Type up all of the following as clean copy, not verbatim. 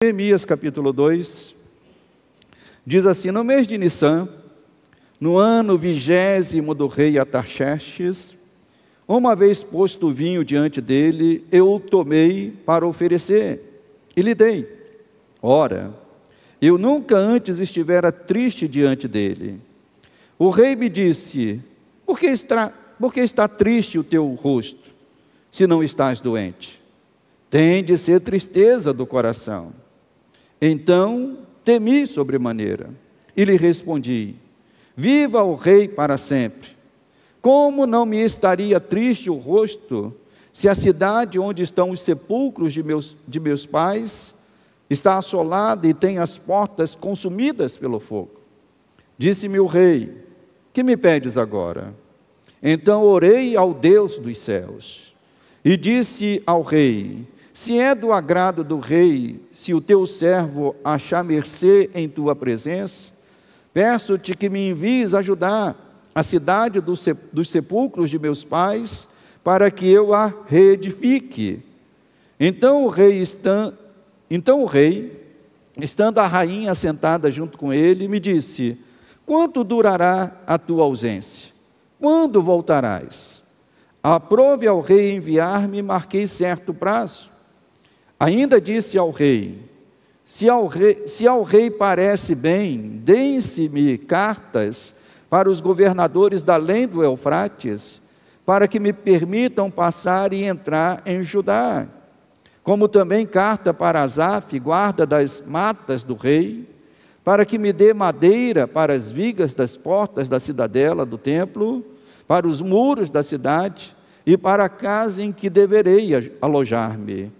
Neemias capítulo 2, diz assim: no mês de Nissan, no ano 20º do rei Artaxerxes, uma vez posto o vinho diante dele, eu o tomei para oferecer, e lhe dei. Ora, eu nunca antes estivera triste diante dele. O rei me disse: por que está triste o teu rosto, se não estás doente? Tem de ser tristeza do coração. Então temi sobremaneira, e lhe respondi: viva o rei para sempre. Como não me estaria triste o rosto, se a cidade onde estão os sepulcros de meus pais está assolada e tem as portas consumidas pelo fogo? Disse-me o rei: que me pedes agora? Então orei ao Deus dos céus, e disse ao rei: se é do agrado do rei, se o teu servo achar mercê em tua presença, peço-te que me envies ajudar a cidade dos sepulcros de meus pais, para que eu a reedifique. Então o rei, estando a rainha sentada junto com ele, me disse: quanto durará a tua ausência? Quando voltarás? Aprove ao rei enviar-me, marquei certo prazo. Ainda disse ao rei: se ao rei parece bem, deem-se-me cartas para os governadores da além do Eufrates, para que me permitam passar e entrar em Judá, como também carta para Asaf, guarda das matas do rei, para que me dê madeira para as vigas das portas da cidadela do templo, para os muros da cidade e para a casa em que deverei alojar-me.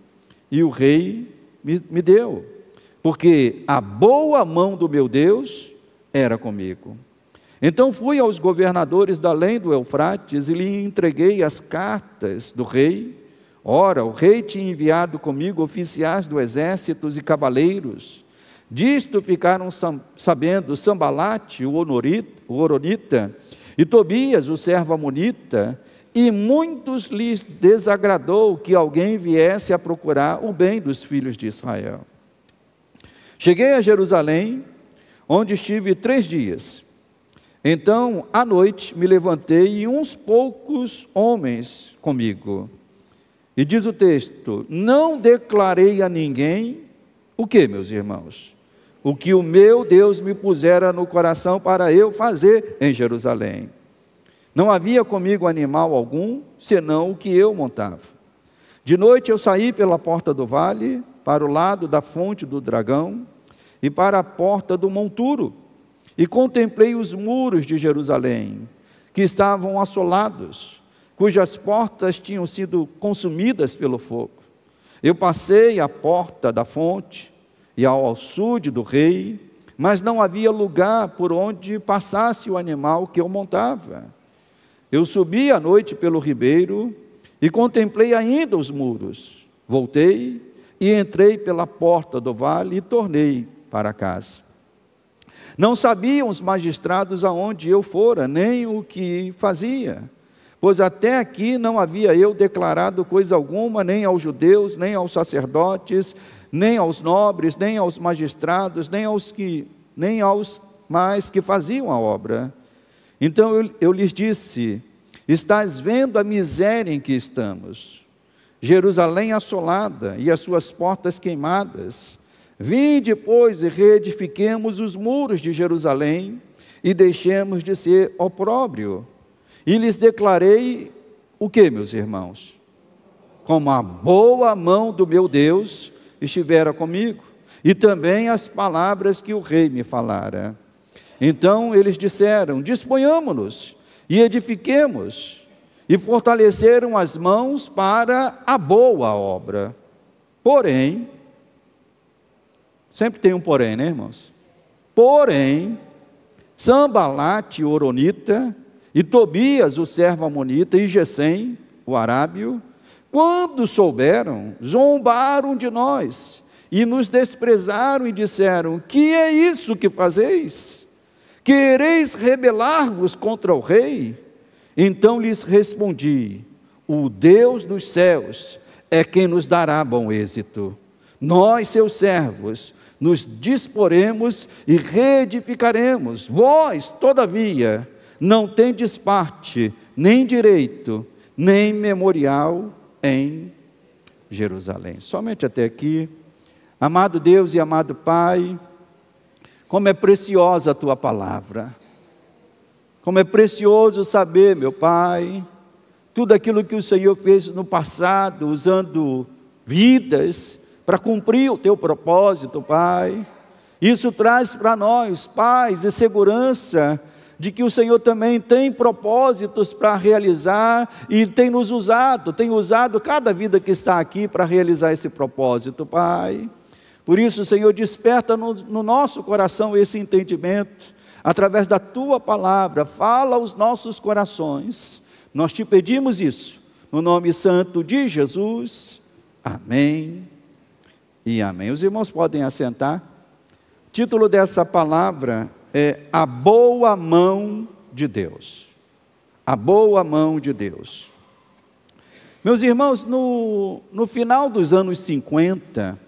E o rei me deu, porque a boa mão do meu Deus era comigo. Então fui aos governadores da além do Eufrates e lhe entreguei as cartas do rei. Ora, o rei tinha enviado comigo oficiais do exército e cavaleiros. Disto ficaram sabendo Sambalate, o Horonita, e Tobias, o servo amonita, e muitos lhes desagradou que alguém viesse a procurar o bem dos filhos de Israel. Cheguei a Jerusalém, onde estive 3 dias. Então, à noite, me levantei e uns poucos homens comigo. E diz o texto: não declarei a ninguém o que, meus irmãos? O que o meu Deus me pusera no coração para eu fazer em Jerusalém. Não havia comigo animal algum, senão o que eu montava. De noite eu saí pela porta do vale, para o lado da fonte do dragão, e para a porta do monturo, e contemplei os muros de Jerusalém, que estavam assolados, cujas portas tinham sido consumidas pelo fogo. Eu passei à porta da fonte, e ao açude do rei, mas não havia lugar por onde passasse o animal que eu montava. Eu subi à noite pelo ribeiro e contemplei ainda os muros. Voltei e entrei pela porta do vale e tornei para casa. Não sabiam os magistrados aonde eu fora, nem o que fazia, pois até aqui não havia eu declarado coisa alguma, nem aos judeus, nem aos sacerdotes, nem aos nobres, nem aos magistrados, nem aos mais que faziam a obra. Então eu lhes disse: estás vendo a miséria em que estamos, Jerusalém assolada e as suas portas queimadas. Vinde, pois, e reedifiquemos os muros de Jerusalém e deixemos de ser opróbrio. E lhes declarei o que, meus irmãos? Como a boa mão do meu Deus estivera comigo, e também as palavras que o rei me falara. Então eles disseram: disponhamos-nos e edifiquemos, e fortaleceram as mãos para a boa obra. Porém, sempre tem um porém, né, irmãos? Porém, Sambalate, o horonita, e Tobias, o servo amonita, e Gesem, o arábio, quando souberam, zombaram de nós, e nos desprezaram e disseram: que é isso que fazeis? Quereis rebelar-vos contra o rei? Então lhes respondi: o Deus dos céus é quem nos dará bom êxito. nós, seus servos, nos disporemos e reedificaremos. Vós, todavia, não tendes parte, nem direito, nem memorial em Jerusalém. Somente até aqui. Amado Deus e amado Pai, como é preciosa a Tua palavra. Como é precioso saber, meu Pai, tudo aquilo que o Senhor fez no passado, usando vidas para cumprir o Teu propósito, Pai. Isso traz para nós paz e segurança de que o Senhor também tem propósitos para realizar e tem usado cada vida que está aqui para realizar esse propósito, Pai. Por isso, Senhor, desperta no nosso coração esse entendimento, através da Tua palavra, fala aos nossos corações. Nós te pedimos isso, no nome santo de Jesus. Amém e amém. Os irmãos podem assentar. O título dessa palavra é A Boa Mão de Deus. A Boa Mão de Deus. Meus irmãos, no final dos anos 50,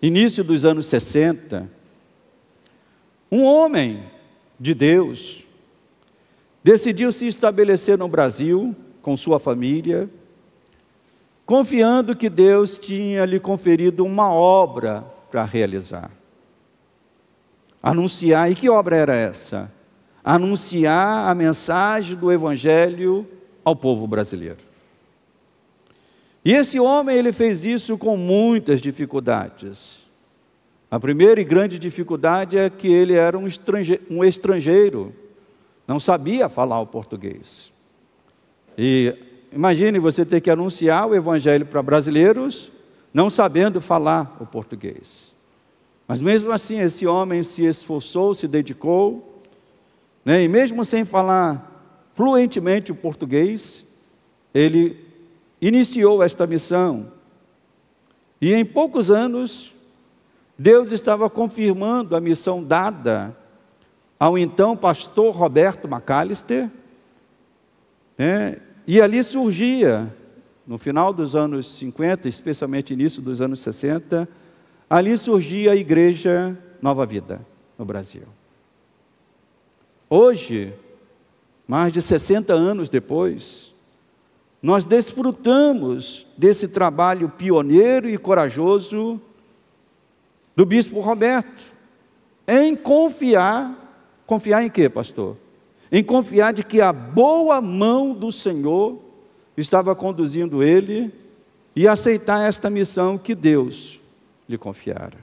início dos anos 60, um homem de Deus decidiu se estabelecer no Brasil com sua família, confiando que Deus tinha lhe conferido uma obra para realizar. Anunciar, e que obra era essa? Anunciar a mensagem do Evangelho ao povo brasileiro. E esse homem, ele fez isso com muitas dificuldades. A primeira e grande dificuldade é que ele era um estrangeiro, não sabia falar o português. E imagine você ter que anunciar o Evangelho para brasileiros, não sabendo falar o português. Mas mesmo assim, esse homem se esforçou, se dedicou, e mesmo sem falar fluentemente o português, ele iniciou esta missão. E em poucos anos, Deus estava confirmando a missão dada ao então pastor Roberto McAllister, e ali surgia, no final dos anos 50, especialmente início dos anos 60, ali surgia a Igreja Nova Vida, no Brasil. Hoje, mais de 60 anos depois, nós desfrutamos desse trabalho pioneiro e corajoso do bispo Roberto, em confiar em quê, pastor? Em confiar de que a boa mão do Senhor estava conduzindo ele e aceitar esta missão que Deus lhe confiara.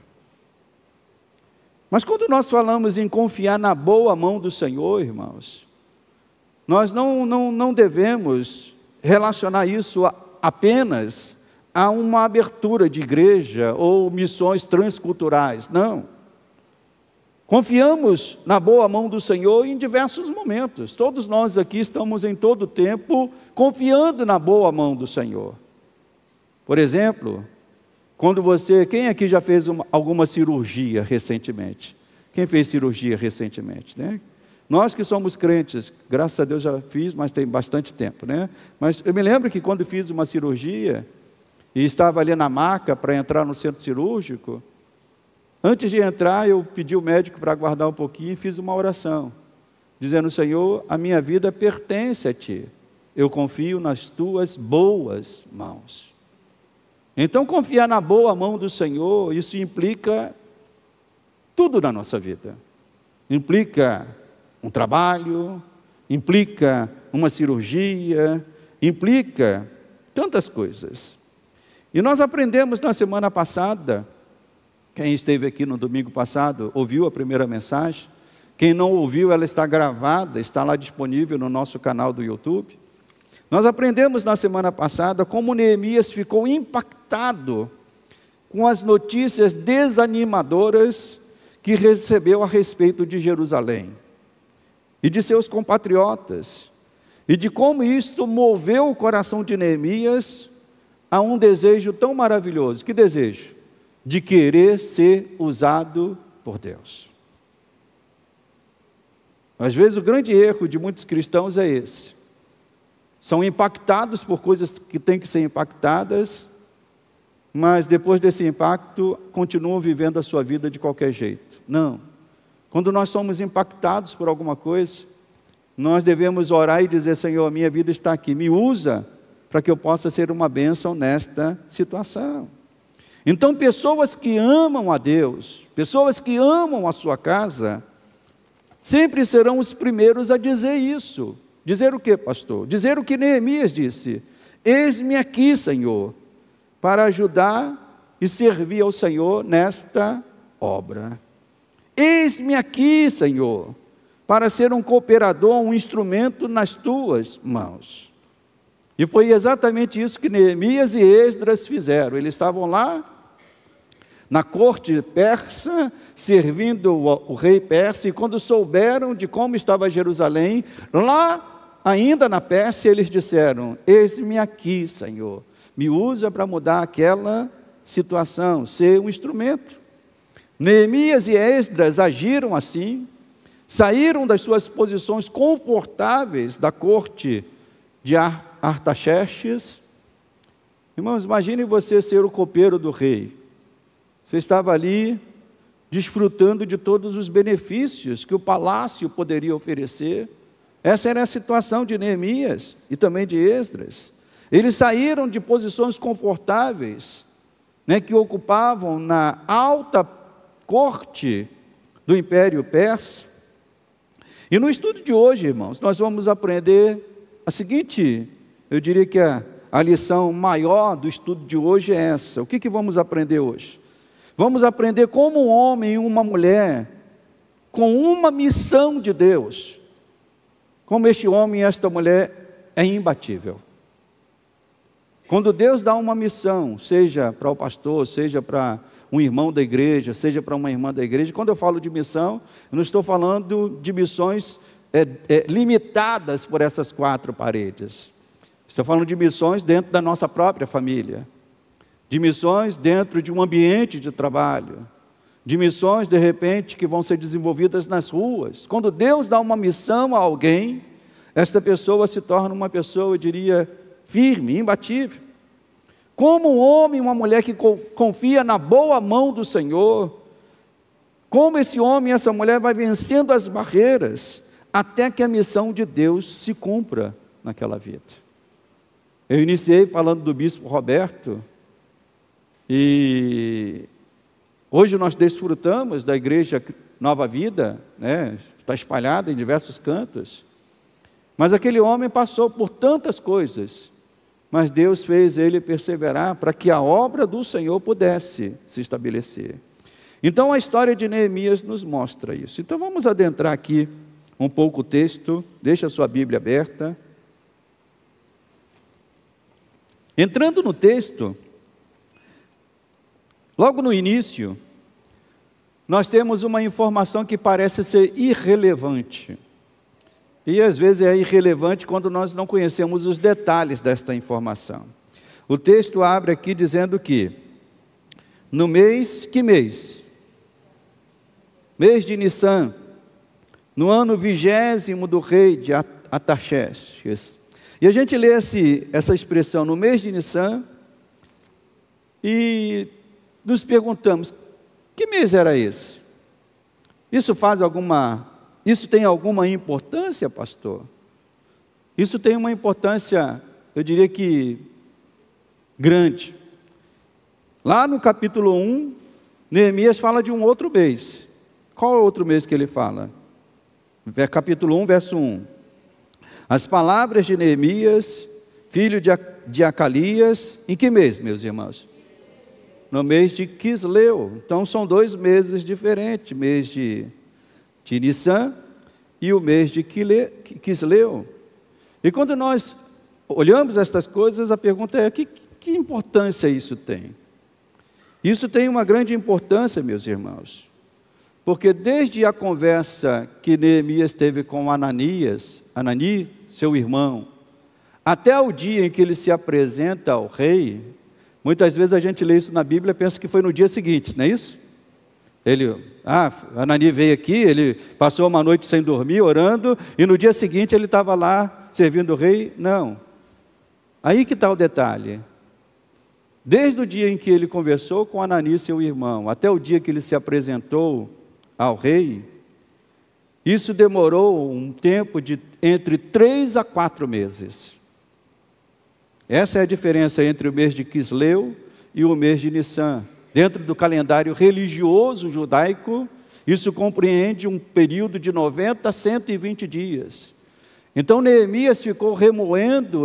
Mas quando nós falamos em confiar na boa mão do Senhor, irmãos, nós não devemos relacionar isso apenas a uma abertura de igreja ou missões transculturais, não. Confiamos na boa mão do Senhor em diversos momentos. Todos nós aqui estamos em todo tempo confiando na boa mão do Senhor. Por exemplo, quem aqui já fez alguma cirurgia recentemente? Quem fez cirurgia recentemente, né? Nós que somos crentes, graças a Deus já fiz, mas tem bastante tempo, né? Mas eu me lembro que quando fiz uma cirurgia, e estava ali na maca para entrar no centro cirúrgico, antes de entrar eu pedi ao médico para aguardar um pouquinho e fiz uma oração, dizendo: Senhor, a minha vida pertence a Ti, eu confio nas Tuas boas mãos. Então confiar na boa mão do Senhor, isso implica tudo na nossa vida. Implica um trabalho, implica uma cirurgia, implica tantas coisas. E nós aprendemos na semana passada, quem esteve aqui no domingo passado, ouviu a primeira mensagem. Quem não ouviu, ela está gravada, está lá disponível no nosso canal do YouTube. Nós aprendemos na semana passada como Neemias ficou impactado com as notícias desanimadoras que recebeu a respeito de Jerusalém e de seus compatriotas, e de como isto moveu o coração de Neemias a um desejo tão maravilhoso. Que desejo? De querer ser usado por Deus. Às vezes o grande erro de muitos cristãos é esse. São impactados por coisas que têm que ser impactadas, mas depois desse impacto, continuam vivendo a sua vida de qualquer jeito. Não. Quando nós somos impactados por alguma coisa, nós devemos orar e dizer: Senhor, minha vida está aqui, me usa para que eu possa ser uma bênção nesta situação. Então, pessoas que amam a Deus, pessoas que amam a sua casa, sempre serão os primeiros a dizer isso. Dizer o quê, pastor? Dizer o que Neemias disse: eis-me aqui, Senhor, para ajudar e servir ao Senhor nesta obra. Eis-me aqui, Senhor, para ser um cooperador, um instrumento nas tuas mãos. E foi exatamente isso que Neemias e Esdras fizeram. Eles estavam lá na corte persa, servindo o rei persa, e quando souberam de como estava Jerusalém, lá ainda na Pérsia, eles disseram: eis-me aqui, Senhor, me usa para mudar aquela situação, ser um instrumento. Neemias e Esdras agiram assim, saíram das suas posições confortáveis da corte de Artaxerxes. Irmãos, imagine você ser o copeiro do rei. Você estava ali desfrutando de todos os benefícios que o palácio poderia oferecer. Essa era a situação de Neemias e também de Esdras. Eles saíram de posições confortáveis, que ocupavam na alta corte do Império Persa. E no estudo de hoje, irmãos, nós vamos aprender a seguinte, eu diria que a lição maior do estudo de hoje é essa. O que vamos aprender hoje? Vamos aprender como um homem e uma mulher, com uma missão de Deus, como este homem e esta mulher é imbatível. Quando Deus dá uma missão, seja para o pastor, seja para um irmão da igreja, seja para uma irmã da igreja, quando eu falo de missão, eu não estou falando de missões limitadas por essas quatro paredes. Estou falando de missões dentro da nossa própria família, de missões dentro de um ambiente de trabalho, de missões, de repente, que vão ser desenvolvidas nas ruas. Quando Deus dá uma missão a alguém, esta pessoa se torna uma pessoa, eu diria, firme, imbatível. Como um homem e uma mulher que confia na boa mão do Senhor, como esse homem e essa mulher vai vencendo as barreiras, até que a missão de Deus se cumpra naquela vida. Eu iniciei falando do bispo Roberto, e hoje nós desfrutamos da igreja Nova Vida, está espalhada em diversos cantos, mas aquele homem passou por tantas coisas, mas Deus fez ele perseverar para que a obra do Senhor pudesse se estabelecer. Então a história de Neemias nos mostra isso. Então vamos adentrar aqui um pouco o texto, deixa a sua Bíblia aberta. Entrando no texto, logo no início, nós temos uma informação que parece ser irrelevante. E às vezes é irrelevante quando nós não conhecemos os detalhes desta informação. O texto abre aqui dizendo que, no mês, que mês? Mês de Nissan, no ano 20º do rei de Artaxerxes. E a gente lê essa expressão, no mês de Nissan, e nos perguntamos, que mês era esse? Isso tem alguma importância, pastor? Isso tem uma importância, eu diria que grande. Lá no capítulo 1, Neemias fala de um outro mês. Qual é o outro mês que ele fala? Capítulo 1, verso 1. As palavras de Neemias, filho de Acalias, em que mês, meus irmãos? No mês de Quisleu. Então são 2 meses diferentes, mês de Nissan e o mês de Quisleu. E quando nós olhamos estas coisas, a pergunta é, que importância isso tem? Isso tem uma grande importância, meus irmãos, porque desde a conversa que Neemias teve com Anani, seu irmão, até o dia em que ele se apresenta ao rei, muitas vezes a gente lê isso na Bíblia e pensa que foi no dia seguinte, não é isso? Anani veio aqui, ele passou uma noite sem dormir, orando, e no dia seguinte ele estava lá servindo o rei. Não. Aí que está o detalhe. Desde o dia em que ele conversou com Ananias, seu irmão, até o dia que ele se apresentou ao rei, isso demorou um tempo de entre 3 a 4 meses. Essa é a diferença entre o mês de Quisleu e o mês de Nissan. Dentro do calendário religioso judaico, isso compreende um período de 90 a 120 dias. Então Neemias ficou remoendo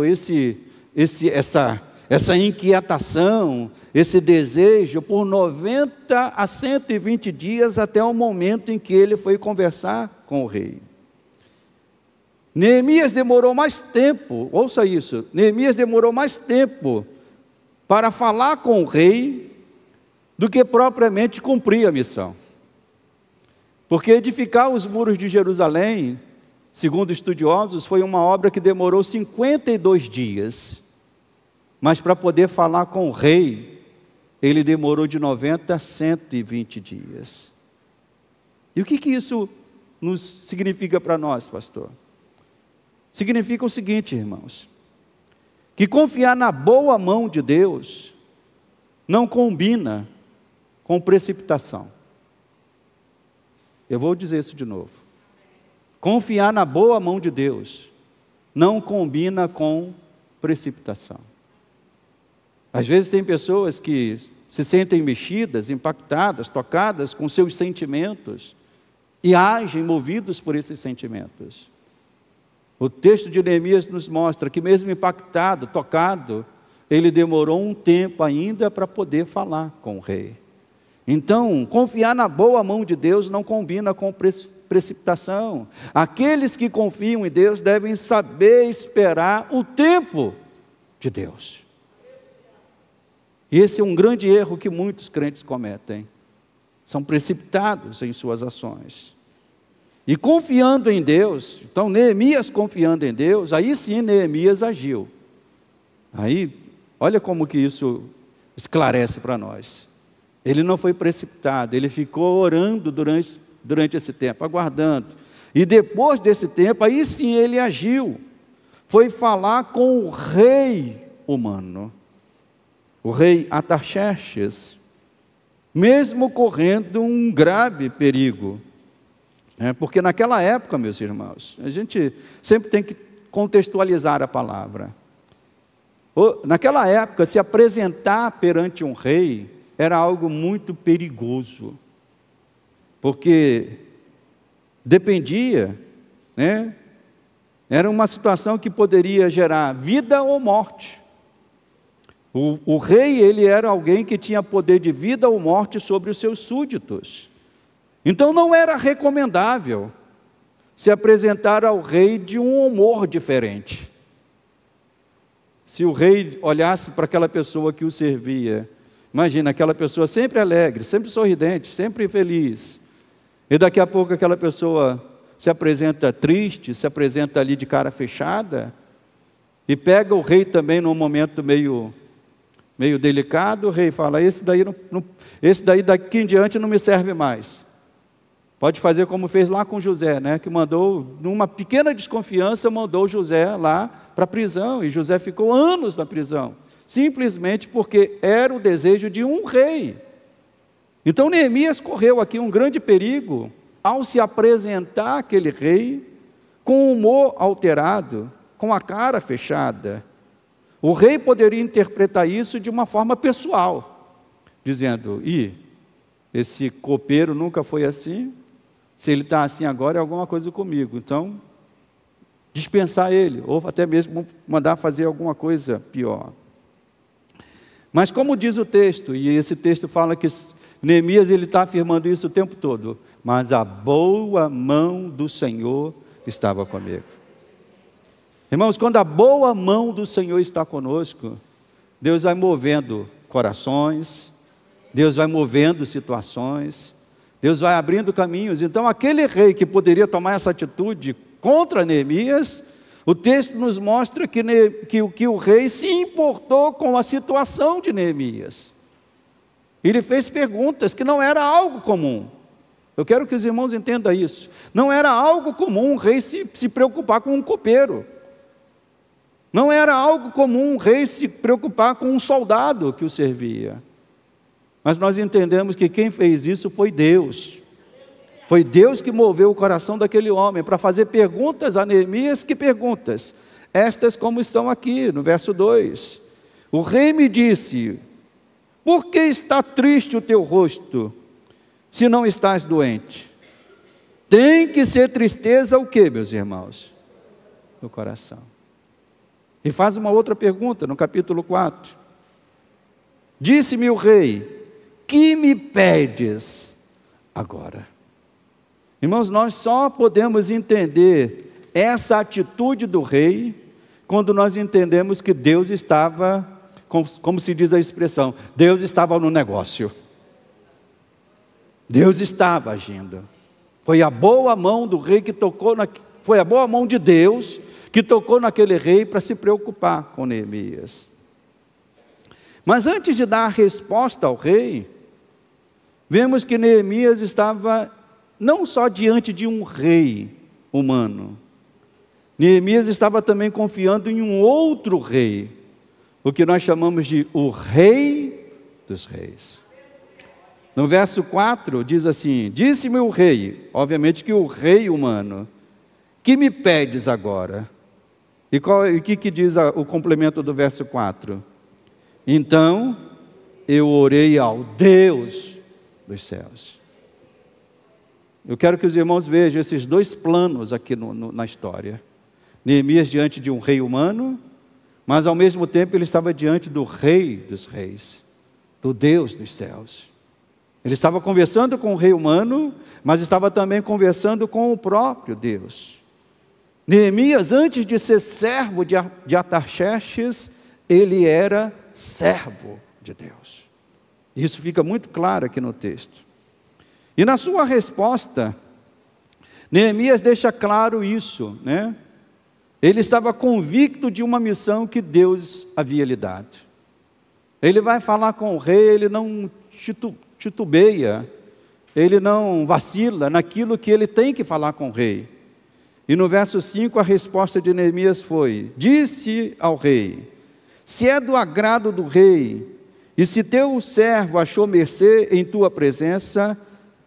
essa inquietação, esse desejo, por 90 a 120 dias, até o momento em que ele foi conversar com o rei. Neemias demorou mais tempo, ouça isso, Neemias demorou mais tempo para falar com o rei do que propriamente cumprir a missão. Porque edificar os muros de Jerusalém, segundo estudiosos, foi uma obra que demorou 52 dias. Mas para poder falar com o rei, ele demorou de 90 a 120 dias. E o que isso nos significa para nós, pastor? Significa o seguinte, irmãos, que confiar na boa mão de Deus não combina com precipitação. Eu vou dizer isso de novo. Confiar na boa mão de Deus não combina com precipitação. Às vezes tem pessoas que se sentem mexidas, impactadas, tocadas com seus sentimentos e agem movidos por esses sentimentos. O texto de Neemias nos mostra que mesmo impactado, tocado, ele demorou um tempo ainda para poder falar com o rei. Então, confiar na boa mão de Deus não combina com precipitação. Aqueles que confiam em Deus devem saber esperar o tempo de Deus. E esse é um grande erro que muitos crentes cometem. São precipitados em suas ações. E confiando em Deus, então Neemias confiando em Deus, aí sim Neemias agiu. Aí, olha como que isso esclarece para nós. Ele não foi precipitado, ele ficou orando durante esse tempo, aguardando. E depois desse tempo, aí sim ele agiu. Foi falar com o rei humano, o rei Artaxerxes, mesmo correndo um grave perigo. Porque naquela época, meus irmãos, a gente sempre tem que contextualizar a palavra. Naquela época, se apresentar perante um rei era algo muito perigoso, porque dependia, era uma situação que poderia gerar vida ou morte. O rei, ele era alguém que tinha poder de vida ou morte sobre os seus súditos. Então não era recomendável se apresentar ao rei de um humor diferente. Se o rei olhasse para aquela pessoa que o servia, imagina aquela pessoa sempre alegre, sempre sorridente, sempre feliz, e daqui a pouco aquela pessoa se apresenta triste, se apresenta ali de cara fechada, e pega o rei também num momento meio delicado. O rei fala: esse daí daqui em diante não me serve mais. Pode fazer como fez lá com José, que mandou, numa pequena desconfiança, mandou José lá para a prisão, e José ficou anos na prisão, simplesmente porque era o desejo de um rei. Então Neemias correu aqui um grande perigo, ao se apresentar àquele rei, com o humor alterado, com a cara fechada. O rei poderia interpretar isso de uma forma pessoal, dizendo: esse copeiro nunca foi assim, se ele está assim agora é alguma coisa comigo, então dispensar ele, ou até mesmo mandar fazer alguma coisa pior. Mas como diz o texto, e esse texto fala que Neemias está afirmando isso o tempo todo: mas a boa mão do Senhor estava comigo. Irmãos, quando a boa mão do Senhor está conosco, Deus vai movendo corações, Deus vai movendo situações, Deus vai abrindo caminhos. Então aquele rei que poderia tomar essa atitude contra Neemias, o texto nos mostra que o rei se importou com a situação de Neemias. Ele fez perguntas que não era algo comum. Eu quero que os irmãos entendam isso. Não era algo comum um rei se preocupar com um copeiro. Não era algo comum um rei se preocupar com um soldado que o servia. Mas nós entendemos que quem fez isso foi Deus. Foi Deus que moveu o coração daquele homem para fazer perguntas a Neemias. Que perguntas? Estas como estão aqui no verso 2. O rei me disse: por que está triste o teu rosto, se não estás doente? Tem que ser tristeza o quê, meus irmãos? No coração. E faz uma outra pergunta no capítulo 4. Disse-me o rei: que me pedes agora? Irmãos, nós só podemos entender essa atitude do rei quando nós entendemos que Deus estava, como se diz a expressão, Deus estava no negócio. Deus estava agindo. Foi a boa mão do rei que tocou, foi a boa mão de Deus que tocou naquele rei para se preocupar com Neemias. Mas antes de dar a resposta ao rei, vemos que Neemias estava não só diante de um rei humano, Neemias estava também confiando em um outro rei, o que nós chamamos de o Rei dos Reis. No verso 4 diz assim: disse-me o rei, obviamente que o rei humano, que me pedes agora? E o que diz o complemento do verso 4? Então eu orei ao Deus dos céus. Eu quero que os irmãos vejam esses dois planos aqui na história. Neemias diante de um rei humano, mas ao mesmo tempo ele estava diante do Rei dos Reis, do Deus dos céus. Ele estava conversando com o rei humano, mas estava também conversando com o próprio Deus. Neemias, antes de ser servo de Artaxerxes, ele era servo de Deus. Isso fica muito claro aqui no texto. E na sua resposta, Neemias deixa claro isso, né? Ele estava convicto de uma missão que Deus havia lhe dado. Ele vai falar com o rei, ele não titubeia, ele não vacila naquilo que ele tem que falar com o rei. E no verso 5 a resposta de Neemias foi: disse ao rei: se é do agrado do rei, e se teu servo achou mercê em tua presença,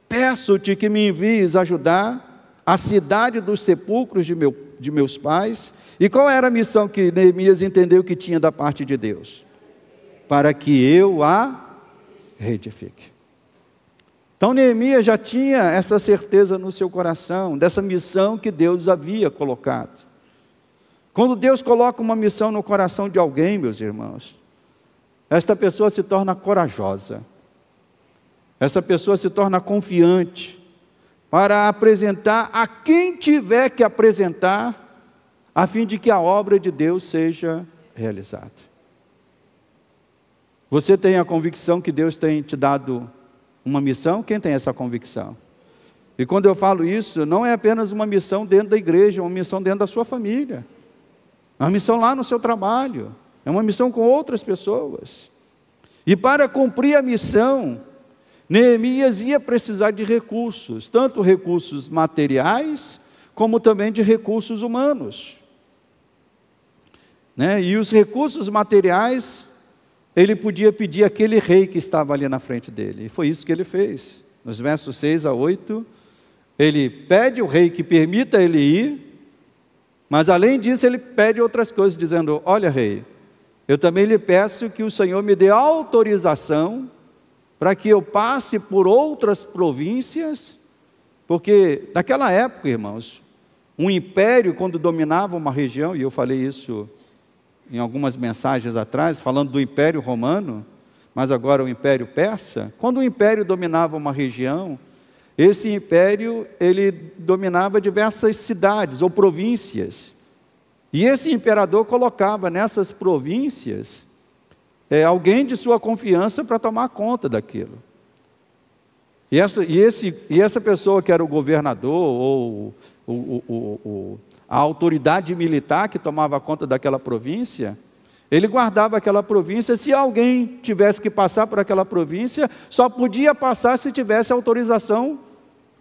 peço-te que me envies ajudar a cidade dos sepulcros de meus pais. E qual era a missão que Neemias entendeu que tinha da parte de Deus? Para que eu a reedifique. Então Neemias já tinha essa certeza no seu coração, dessa missão que Deus havia colocado. Quando Deus coloca uma missão no coração de alguém, meus irmãos, esta pessoa se torna corajosa, essa pessoa se torna confiante, para apresentar a quem tiver que apresentar, a fim de que a obra de Deus seja realizada. Você tem a convicção que Deus tem te dado uma missão? Quem tem essa convicção? E quando eu falo isso, não é apenas uma missão dentro da igreja, é uma missão dentro da sua família, é uma missão lá no seu trabalho, é uma missão com outras pessoas. E para cumprir a missão, Neemias ia precisar de recursos, tanto recursos materiais, como também de recursos humanos. E os recursos materiais, ele podia pedir àquele rei que estava ali na frente dele. E foi isso que ele fez. Nos versos 6 a 8, ele pede ao rei que permita ele ir, mas além disso ele pede outras coisas, dizendo: olha rei, eu também lhe peço que o Senhor me dê autorização para que eu passe por outras províncias, porque naquela época, irmãos, um império, quando dominava uma região, e eu falei isso em algumas mensagens atrás, falando do Império Romano, mas agora o Império Persa, quando o império dominava uma região, esse império, ele dominava diversas cidades ou províncias, e esse imperador colocava nessas províncias alguém de sua confiança para tomar conta daquilo. E essa pessoa que era o governador ou a autoridade militar que tomava conta daquela província, ele guardava aquela província. Se alguém tivesse que passar por aquela província, só podia passar se tivesse autorização,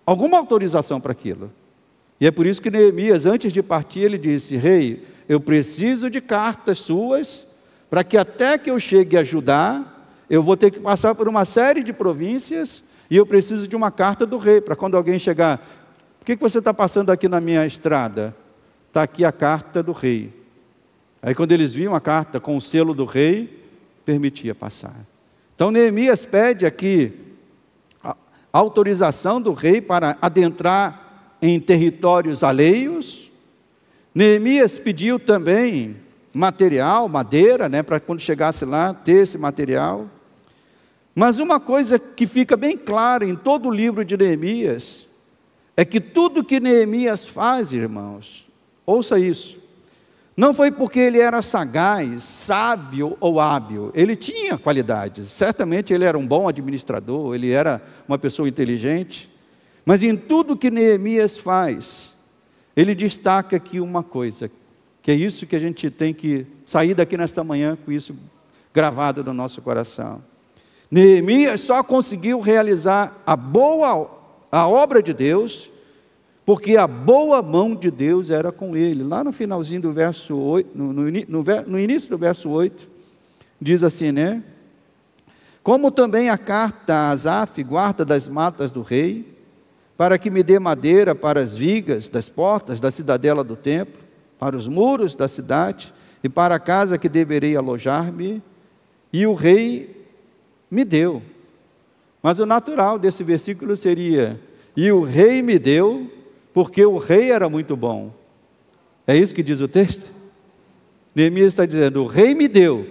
alguma autorização para aquilo. E é por isso que Neemias, antes de partir, ele disse: rei, eu preciso de cartas suas, para que até que eu chegue a Judá, eu vou ter que passar por uma série de províncias, e eu preciso de uma carta do rei, para quando alguém chegar, o que você está passando aqui na minha estrada? Está aqui a carta do rei. Aí quando eles viam a carta com o selo do rei, permitia passar. Então Neemias pede aqui a autorização do rei para adentrar em territórios alheios. Neemias pediu também material, madeira, para quando chegasse lá, ter esse material. Mas uma coisa que fica bem clara em todo o livro de Neemias, é que tudo que Neemias faz, irmãos, ouça isso, não foi porque ele era sagaz, sábio ou hábil, ele tinha qualidades, certamente ele era um bom administrador, ele era uma pessoa inteligente, mas em tudo que Neemias faz, ele destaca aqui uma coisa, que é isso que a gente tem que sair daqui nesta manhã com isso gravado no nosso coração. Neemias só conseguiu realizar a obra de Deus, porque a boa mão de Deus era com ele. Lá no finalzinho do verso 8, no início do verso 8, diz assim, como também a carta a Asaf, guarda das matas do rei, para que me dê madeira para as vigas das portas da cidadela do templo, para os muros da cidade, e para a casa que deverei alojar-me, e o rei me deu. Mas o natural desse versículo seria, e o rei me deu, porque o rei era muito bom. É isso que diz o texto? Neemias está dizendo, o rei me deu,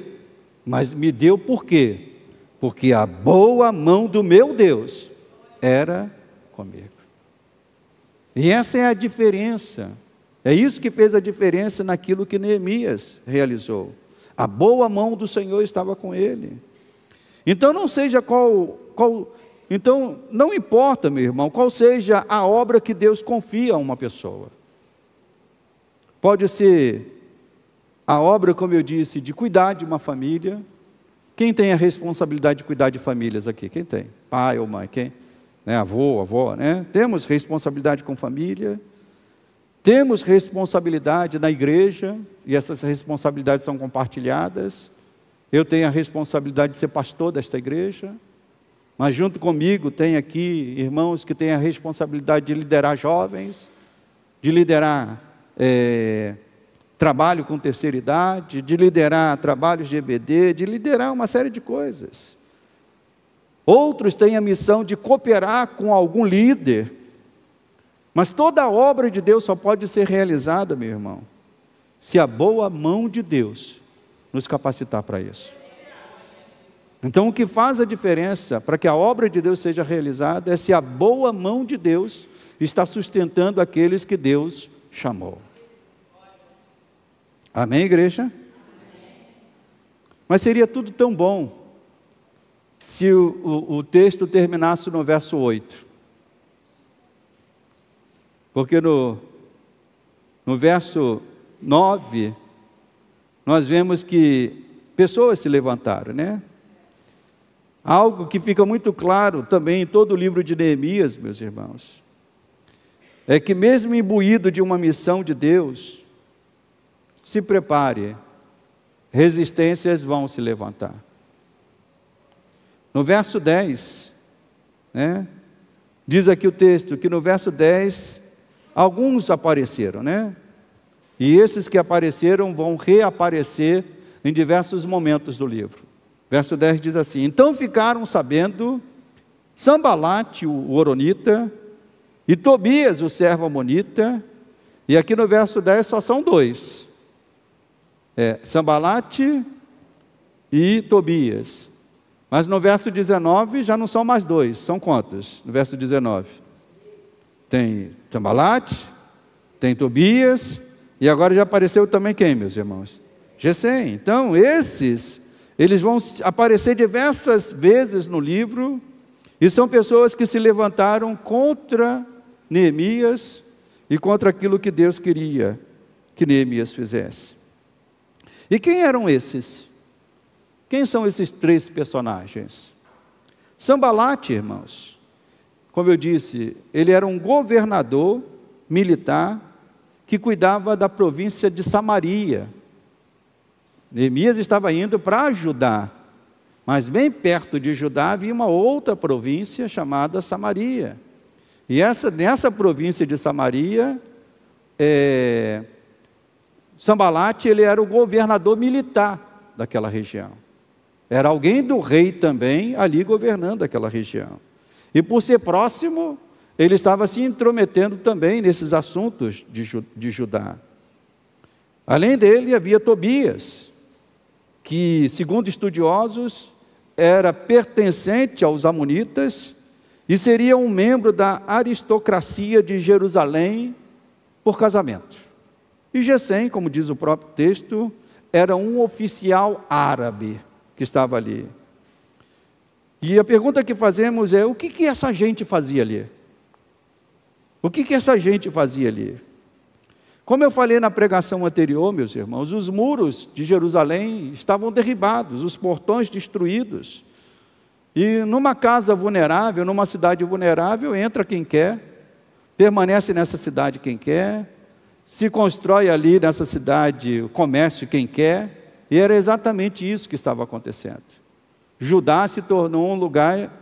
mas me deu por quê? Porque a boa mão do meu Deus era comigo. E essa é a diferença. É isso que fez a diferença naquilo que Neemias realizou. A boa mão do Senhor estava com ele. Então então não importa, meu irmão, qual seja a obra que Deus confia a uma pessoa. Pode ser a obra, como eu disse, de cuidar de uma família. Quem tem a responsabilidade de cuidar de famílias aqui? Quem tem? Pai ou mãe? Quem? Avô, avó, Temos responsabilidade com família. Temos responsabilidade na igreja, e essas responsabilidades são compartilhadas. Eu tenho a responsabilidade de ser pastor desta igreja, mas junto comigo tem aqui irmãos que têm a responsabilidade de liderar jovens, de liderar trabalho com terceira idade, de liderar trabalhos de EBD, de liderar uma série de coisas. Outros têm a missão de cooperar com algum líder, mas toda a obra de Deus só pode ser realizada, meu irmão, se a boa mão de Deus nos capacitar para isso. Então o que faz a diferença para que a obra de Deus seja realizada é se a boa mão de Deus está sustentando aqueles que Deus chamou. Amém, igreja? Mas seria tudo tão bom se o texto terminasse no verso 8. Porque no verso 9, nós vemos que pessoas se levantaram, Algo que fica muito claro também em todo o livro de Neemias, meus irmãos, é que mesmo imbuído de uma missão de Deus, se prepare, resistências vão se levantar. No verso 10, diz aqui o texto, que no verso 10, alguns apareceram, E esses que apareceram vão reaparecer em diversos momentos do livro. Verso 10 diz assim, então ficaram sabendo Sambalate, o horonita, e Tobias, o servo amonita, e aqui no verso 10 só são dois, Sambalate e Tobias, mas no verso 19 já não são mais dois, são quantos? No verso 19, tem Sambalate, tem Tobias, e agora já apareceu também quem, meus irmãos? Gesem. Então eles vão aparecer diversas vezes no livro, e são pessoas que se levantaram contra Neemias e contra aquilo que Deus queria que Neemias fizesse. E quem eram esses? Quem são esses três personagens? Sambalate, irmãos, como eu disse, ele era um governador militar que cuidava da província de Samaria. Neemias estava indo para Judá, mas bem perto de Judá havia uma outra província chamada Samaria. E nessa província de Samaria, Sambalate, ele era o governador militar daquela região. Era alguém do rei também ali governando aquela região. E por ser próximo, ele estava se intrometendo também nesses assuntos de Judá. Além dele, havia Tobias, que, segundo estudiosos, era pertencente aos amonitas e seria um membro da aristocracia de Jerusalém por casamento. E Gesem, como diz o próprio texto, era um oficial árabe que estava ali. E a pergunta que fazemos é: o que essa gente fazia ali? O que essa gente fazia ali? Como eu falei na pregação anterior, meus irmãos, os muros de Jerusalém estavam derribados, os portões destruídos. E numa casa vulnerável, numa cidade vulnerável, entra quem quer, permanece nessa cidade quem quer, se constrói ali nessa cidade o comércio quem quer, e era exatamente isso que estava acontecendo. Judá se tornou um lugar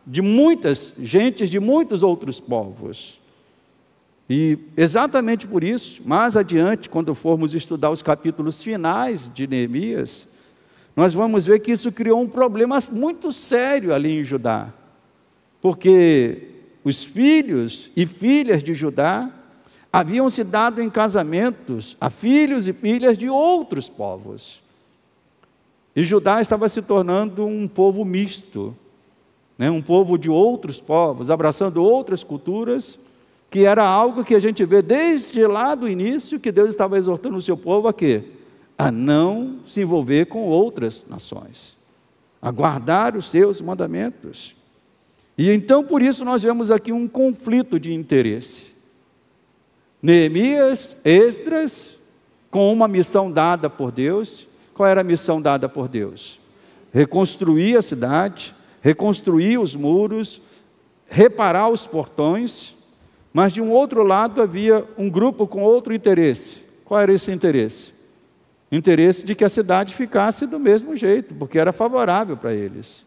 de muitas gentes, de muitos outros povos. E exatamente por isso, mais adiante, quando formos estudar os capítulos finais de Neemias, nós vamos ver que isso criou um problema muito sério ali em Judá. Porque os filhos e filhas de Judá haviam se dado em casamentos a filhos e filhas de outros povos. E Judá estava se tornando um povo misto, um povo de outros povos, abraçando outras culturas, que era algo que a gente vê desde lá do início, que Deus estava exortando o seu povo a quê? A não se envolver com outras nações, a guardar os seus mandamentos. E então, por isso, nós vemos aqui um conflito de interesse. Neemias, Esdras, com uma missão dada por Deus. Qual era a missão dada por Deus? Reconstruir a cidade, reconstruir os muros, reparar os portões, mas de um outro lado havia um grupo com outro interesse. Qual era esse interesse? Interesse de que a cidade ficasse do mesmo jeito, porque era favorável para eles,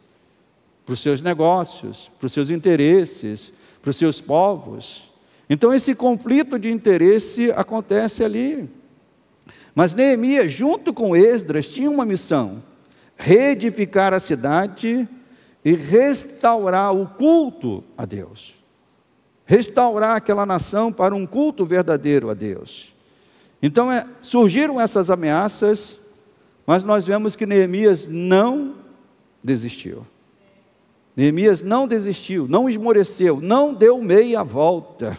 para os seus negócios, para os seus interesses, para os seus povos. Então esse conflito de interesse acontece ali. Mas Neemias, junto com Esdras, tinha uma missão: reedificar a cidade e restaurar o culto a Deus. Restaurar aquela nação para um culto verdadeiro a Deus. Então surgiram essas ameaças, mas nós vemos que Neemias não desistiu. Neemias não desistiu, não esmoreceu, não deu meia volta.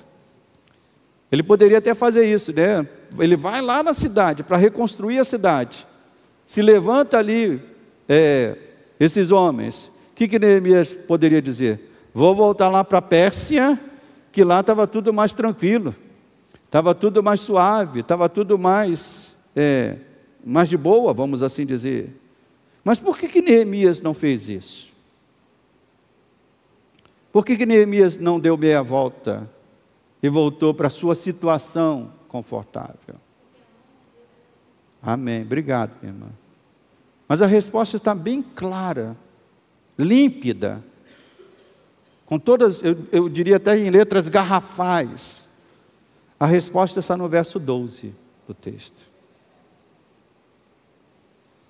Ele poderia até fazer isso, né? Ele vai lá na cidade para reconstruir a cidade. Se levanta ali esses homens. O que Neemias poderia dizer? Vou voltar lá para a Pérsia, que lá estava tudo mais tranquilo, estava tudo mais suave, estava tudo mais de boa, vamos assim dizer. Mas por que Neemias não fez isso? Por que Neemias não deu meia volta e voltou para a sua situação confortável? Amém. Obrigado, minha irmã. Mas a resposta está bem clara, límpida, com todas, eu diria até em letras garrafais. A resposta está no verso 12 do texto.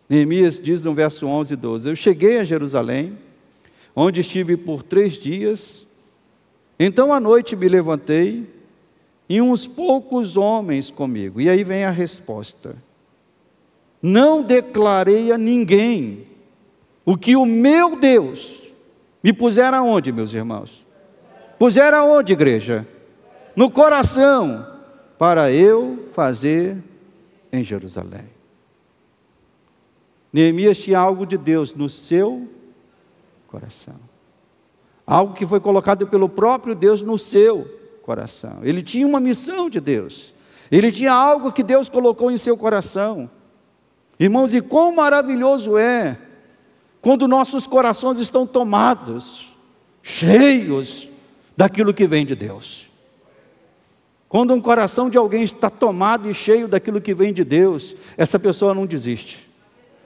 Neemias diz no verso 11 e 12: eu cheguei a Jerusalém, onde estive por 3 dias. Então à noite me levantei, e uns poucos homens comigo. E aí vem a resposta: não declarei a ninguém o que o meu Deus me pusera aonde, meus irmãos? Pusera aonde, igreja? No coração, para eu fazer em Jerusalém. Neemias tinha algo de Deus no seu coração. Algo que foi colocado pelo próprio Deus no seu coração. Ele tinha uma missão de Deus. Ele tinha algo que Deus colocou em seu coração. Irmãos, e quão maravilhoso é quando nossos corações estão tomados, cheios daquilo que vem de Deus. Quando um coração de alguém está tomado e cheio daquilo que vem de Deus, essa pessoa não desiste,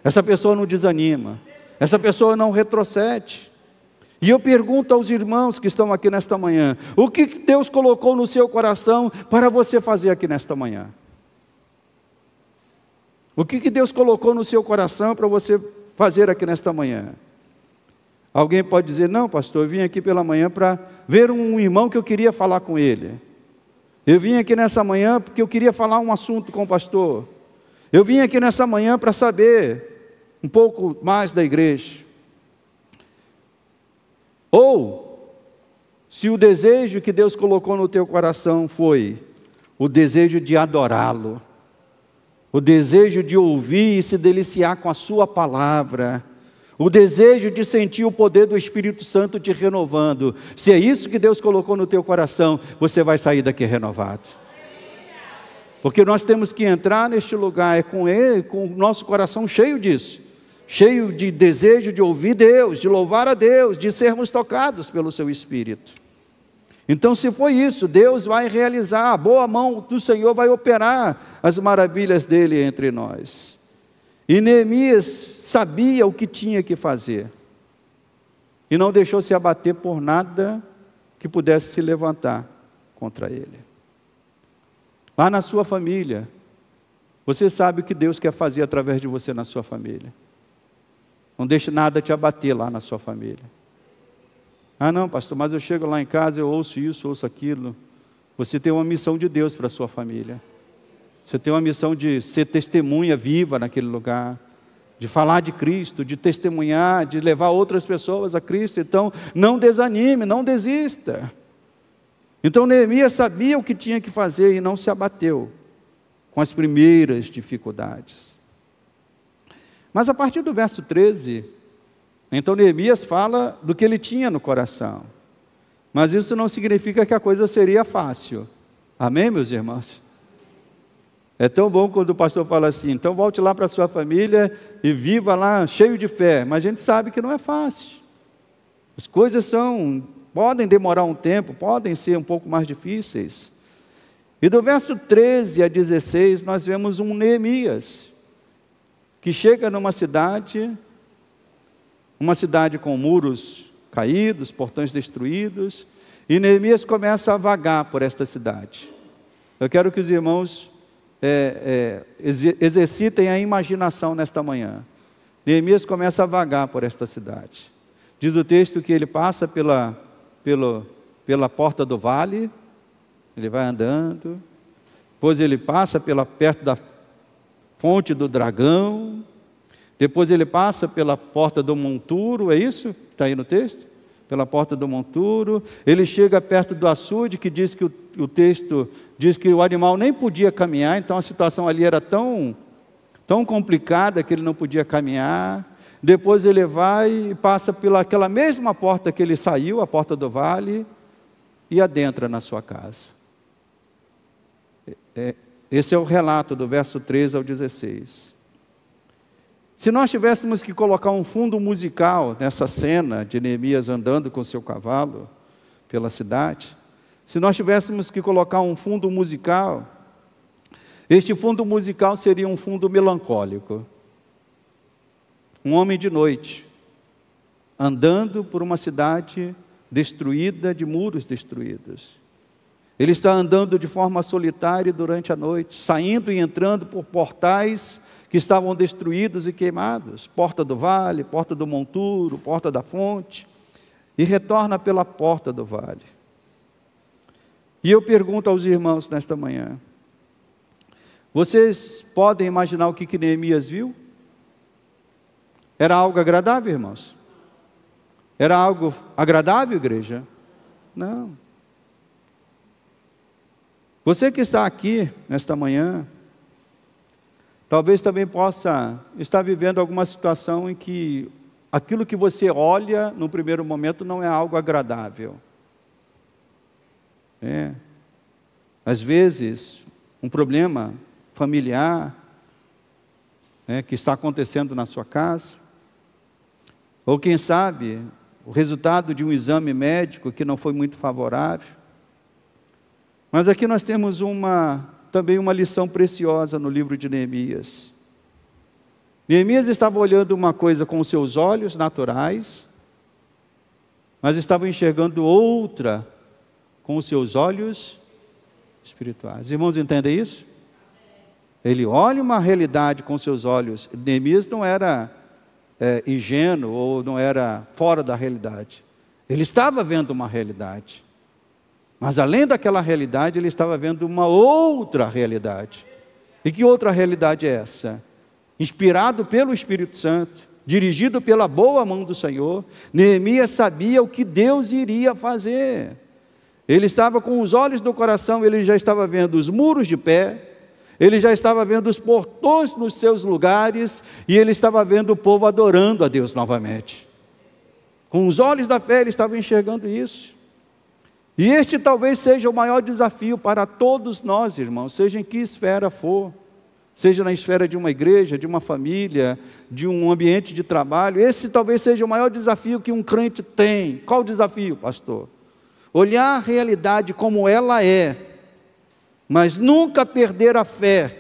essa pessoa não desanima, essa pessoa não retrocede. E eu pergunto aos irmãos que estão aqui nesta manhã, o que Deus colocou no seu coração para você fazer aqui nesta manhã? O que Deus colocou no seu coração para você fazer aqui nesta manhã? Alguém pode dizer, não, pastor, eu vim aqui pela manhã para ver um irmão que eu queria falar com ele. Eu vim aqui nessa manhã porque eu queria falar um assunto com o pastor. Eu vim aqui nessa manhã para saber um pouco mais da igreja. Ou, se o desejo que Deus colocou no teu coração foi o desejo de adorá-lo, o desejo de ouvir e se deliciar com a sua palavra, o desejo de sentir o poder do Espírito Santo te renovando, se é isso que Deus colocou no teu coração, você vai sair daqui renovado. Porque nós temos que entrar neste lugar com Ele, com o nosso coração cheio disso, cheio de desejo de ouvir Deus, de louvar a Deus, de sermos tocados pelo seu Espírito. Então, se foi isso, Deus vai realizar, a boa mão do Senhor vai operar as maravilhas dele entre nós. E Neemias sabia o que tinha que fazer, e não deixou se abater por nada que pudesse se levantar contra ele. Lá na sua família, você sabe o que Deus quer fazer através de você na sua família. Não deixe nada te abater lá na sua família. Ah não, pastor, mas eu chego lá em casa, eu ouço isso, ouço aquilo. Você tem uma missão de Deus para a sua família. Você tem uma missão de ser testemunha viva naquele lugar, de falar de Cristo, de testemunhar, de levar outras pessoas a Cristo. Então, não desanime, não desista. Então, Neemias sabia o que tinha que fazer e não se abateu com as primeiras dificuldades. Mas a partir do verso 13, então Neemias fala do que ele tinha no coração. Mas isso não significa que a coisa seria fácil. Amém, meus irmãos? É tão bom quando o pastor fala assim, então volte lá para a sua família e viva lá cheio de fé. Mas a gente sabe que não é fácil. As coisas podem demorar um tempo, podem ser um pouco mais difíceis. E do verso 13 a 16, nós vemos um Neemias, que chega numa cidade com muros caídos, portões destruídos, e Neemias começa a vagar por esta cidade. Eu quero que os irmãos exercitem a imaginação nesta manhã. Neemias começa a vagar por esta cidade. Diz o texto que ele passa pela porta do vale, ele vai andando, depois ele passa perto da fonte do dragão, depois ele passa pela porta do monturo, é isso? Está aí no texto? Pela porta do monturo, ele chega perto do açude, que diz que o texto diz que o animal nem podia caminhar, então a situação ali era tão complicada que ele não podia caminhar. Depois ele vai e passa pelaquela mesma porta que ele saiu, a porta do vale, e adentra na sua casa. Esse é o relato do verso 13 ao 16. Se nós tivéssemos que colocar um fundo musical nessa cena de Neemias andando com seu cavalo pela cidade, se nós tivéssemos que colocar um fundo musical, este fundo musical seria um fundo melancólico. Um homem de noite, andando por uma cidade destruída, de muros destruídos. Ele está andando de forma solitária durante a noite, saindo e entrando por portais que estavam destruídos e queimados, porta do vale, porta do monturo, porta da fonte, e retorna pela porta do vale. E eu pergunto aos irmãos nesta manhã, vocês podem imaginar o que Neemias viu? Era algo agradável, irmãos? Era algo agradável, igreja? Não. Você que está aqui nesta manhã, talvez também possa estar vivendo alguma situação em que aquilo que você olha no primeiro momento não é algo agradável. Às vezes, um problema familiar que está acontecendo na sua casa, ou quem sabe, o resultado de um exame médico que não foi muito favorável. Mas aqui nós temos também uma lição preciosa no livro de Neemias. Neemias estava olhando uma coisa com os seus olhos naturais, mas estava enxergando outra com os seus olhos espirituais. Irmãos, entendem isso? Ele olha uma realidade com seus olhos. Neemias não era ingênuo ou não era fora da realidade. Ele estava vendo uma realidade. Mas além daquela realidade, ele estava vendo uma outra realidade. E que outra realidade é essa? Inspirado pelo Espírito Santo, dirigido pela boa mão do Senhor, Neemias sabia o que Deus iria fazer. Ele estava com os olhos do coração, ele já estava vendo os muros de pé, ele já estava vendo os portões nos seus lugares, e ele estava vendo o povo adorando a Deus novamente. Com os olhos da fé ele estava enxergando isso. E este talvez seja o maior desafio para todos nós, irmãos, seja em que esfera for, seja na esfera de uma igreja, de uma família, de um ambiente de trabalho. Esse talvez seja o maior desafio que um crente tem. Qual o desafio, pastor? Olhar a realidade como ela é, mas nunca perder a fé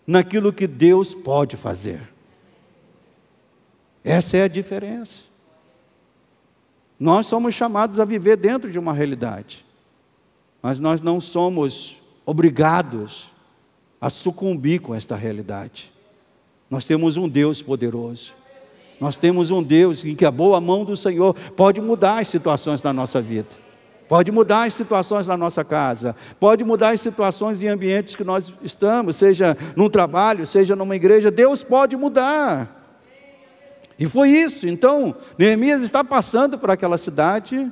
naquilo que Deus pode fazer. Essa é a diferença. Nós somos chamados a viver dentro de uma realidade, mas nós não somos obrigados a sucumbir com esta realidade. Nós temos um Deus poderoso. Nós temos um Deus em que a boa mão do Senhor pode mudar as situações na nossa vida. Pode mudar as situações na nossa casa, pode mudar as situações em ambientes que nós estamos, seja num trabalho, seja numa igreja. Deus pode mudar. E foi isso. Então, Neemias está passando por aquela cidade,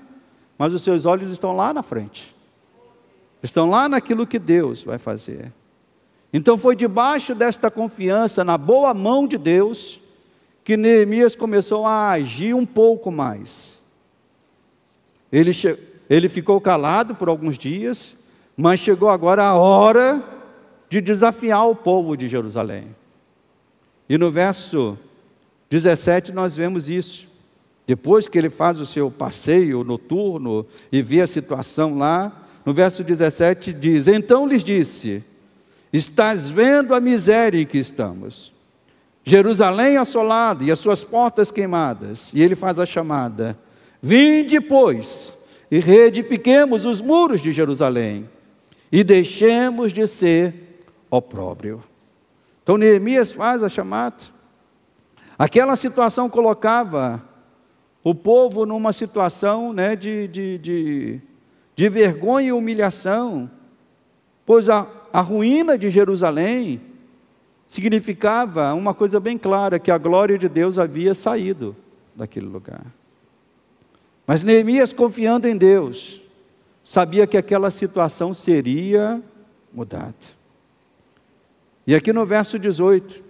mas os seus olhos estão lá na frente. Estão lá naquilo que Deus vai fazer. Então foi debaixo desta confiança, na boa mão de Deus, que Neemias começou a agir um pouco mais. Ele ficou calado por alguns dias, mas chegou agora a hora de desafiar o povo de Jerusalém. E no verso 17 nós vemos isso. Depois que ele faz o seu passeio noturno e vê a situação lá, no verso 17 diz: então lhes disse: estás vendo a miséria em que estamos, Jerusalém assolada e as suas portas queimadas. E ele faz a chamada: vinde, pois, e reedifiquemos os muros de Jerusalém, e deixemos de ser opróbrio. Então Neemias faz a chamada. Aquela situação colocava o povo numa situação, né, de vergonha e humilhação, pois a ruína de Jerusalém significava uma coisa bem clara, que a glória de Deus havia saído daquele lugar. Mas Neemias, confiando em Deus, sabia que aquela situação seria mudada. E aqui no verso 18,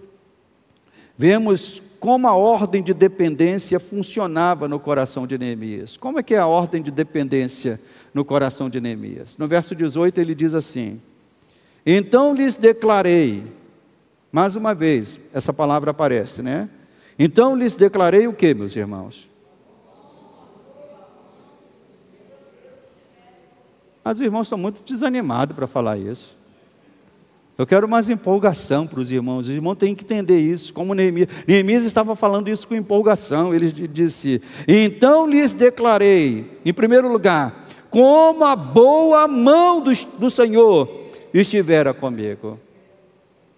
vemos como a ordem de dependência funcionava no coração de Neemias. Como é que é a ordem de dependência no coração de Neemias? No verso 18 ele diz assim: então lhes declarei, mais uma vez essa palavra aparece, né? Então lhes declarei o que, meus irmãos? Mas os irmãos estão muito desanimados para falar isso. Eu quero mais empolgação para os irmãos. Os irmãos têm que entender isso, como Neemias estava falando isso com empolgação. Ele disse: então lhes declarei, em primeiro lugar, como a boa mão do Senhor estivera comigo,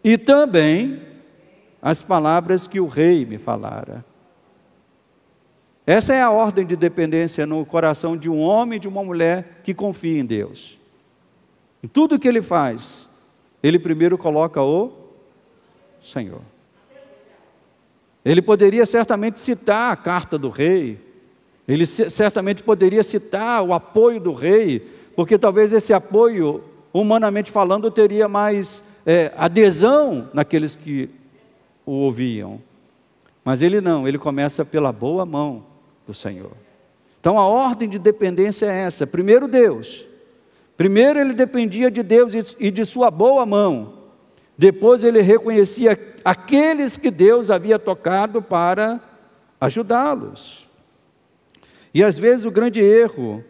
e também as palavras que o rei me falara. Essa é a ordem de dependência no coração de um homem e de uma mulher que confia em Deus. Em tudo que ele faz, ele primeiro coloca o Senhor. Ele poderia certamente citar a carta do rei, ele certamente poderia citar o apoio do rei, porque talvez esse apoio, humanamente falando, teria mais adesão naqueles que o ouviam. Mas ele não, ele começa pela boa mão do Senhor. Então a ordem de dependência é essa: primeiro Deus. Primeiro ele dependia de Deus e de sua boa mão. Depois ele reconhecia aqueles que Deus havia tocado para ajudá-los. E às vezes o grande erro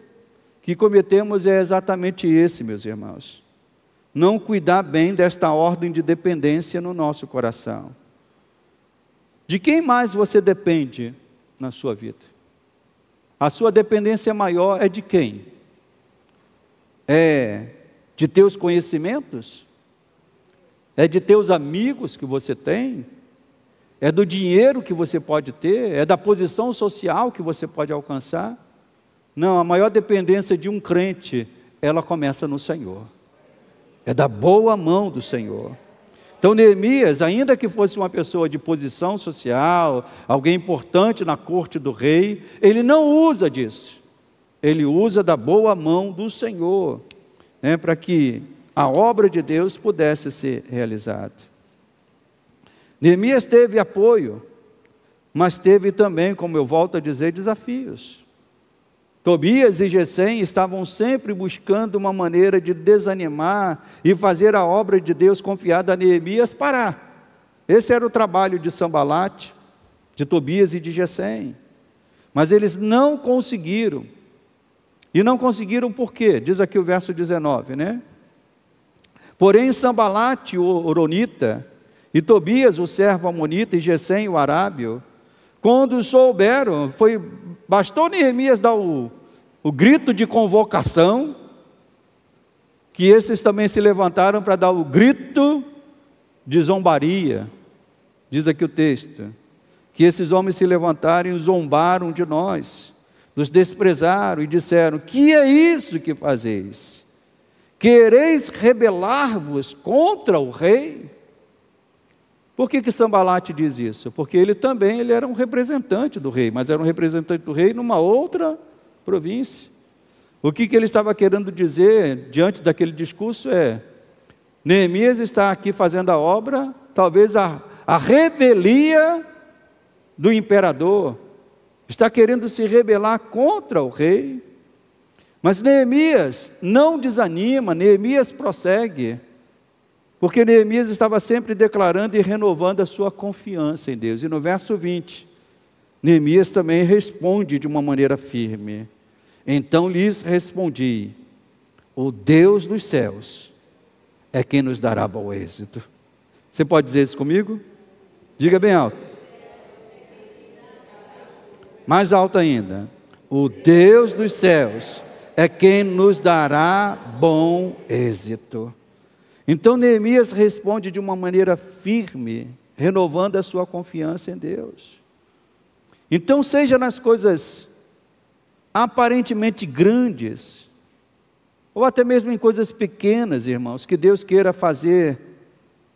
que cometemos é exatamente esse, meus irmãos. Não cuidar bem desta ordem de dependência no nosso coração. De quem mais você depende na sua vida? A sua dependência maior é de quem? É de teus conhecimentos? É de teus amigos que você tem? É do dinheiro que você pode ter? É da posição social que você pode alcançar? Não, a maior dependência de um crente, ela começa no Senhor. É da boa mão do Senhor. Então Neemias, ainda que fosse uma pessoa de posição social, alguém importante na corte do rei, ele não usa disso. Ele usa da boa mão do Senhor, né, para que a obra de Deus pudesse ser realizada. Neemias teve apoio, mas teve também, como eu volto a dizer, desafios. Tobias e Gesem estavam sempre buscando uma maneira de desanimar e fazer a obra de Deus confiada a Neemias parar. Esse era o trabalho de Sambalate, de Tobias e de Gesem. Mas eles não conseguiram. E não conseguiram por quê? Diz aqui o verso 19, né? Porém Sambalate, o horonita, e Tobias, o servo amonita, e Gesem, o arábio, quando souberam, bastou Neemias dar o grito de convocação, que esses também se levantaram para dar o grito de zombaria. Diz aqui o texto, que esses homens se levantaram e zombaram de nós, nos desprezaram e disseram: que é isso que fazeis? Quereis rebelar-vos contra o rei? Por que Sambalate diz isso? Porque ele era um representante do rei, mas era um representante do rei numa outra província. O que ele estava querendo dizer diante daquele discurso é: Neemias está aqui fazendo a obra, talvez a revelia do imperador, está querendo se rebelar contra o rei, mas Neemias não desanima, Neemias prossegue, porque Neemias estava sempre declarando e renovando a sua confiança em Deus. E no verso 20, Neemias também responde de uma maneira firme: então lhes respondi, o Deus dos céus é quem nos dará bom êxito. Você pode dizer isso comigo? Diga bem alto. Mais alto ainda. O Deus dos céus é quem nos dará bom êxito. Então Neemias responde de uma maneira firme, renovando a sua confiança em Deus. Então, seja nas coisas aparentemente grandes, ou até mesmo em coisas pequenas, irmãos, que Deus queira fazer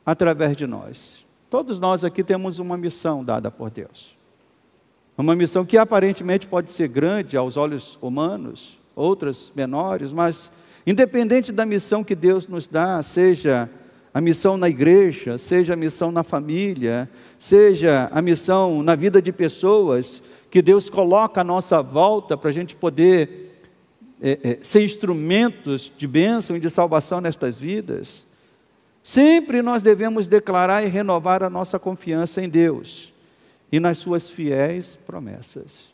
através de nós. Todos nós aqui temos uma missão dada por Deus. Uma missão que aparentemente pode ser grande aos olhos humanos, outras menores, mas independente da missão que Deus nos dá, seja a missão na igreja, seja a missão na família, seja a missão na vida de pessoas que Deus coloca à nossa volta para a gente poder ser instrumentos de bênção e de salvação nestas vidas, sempre nós devemos declarar e renovar a nossa confiança em Deus e nas suas fiéis promessas.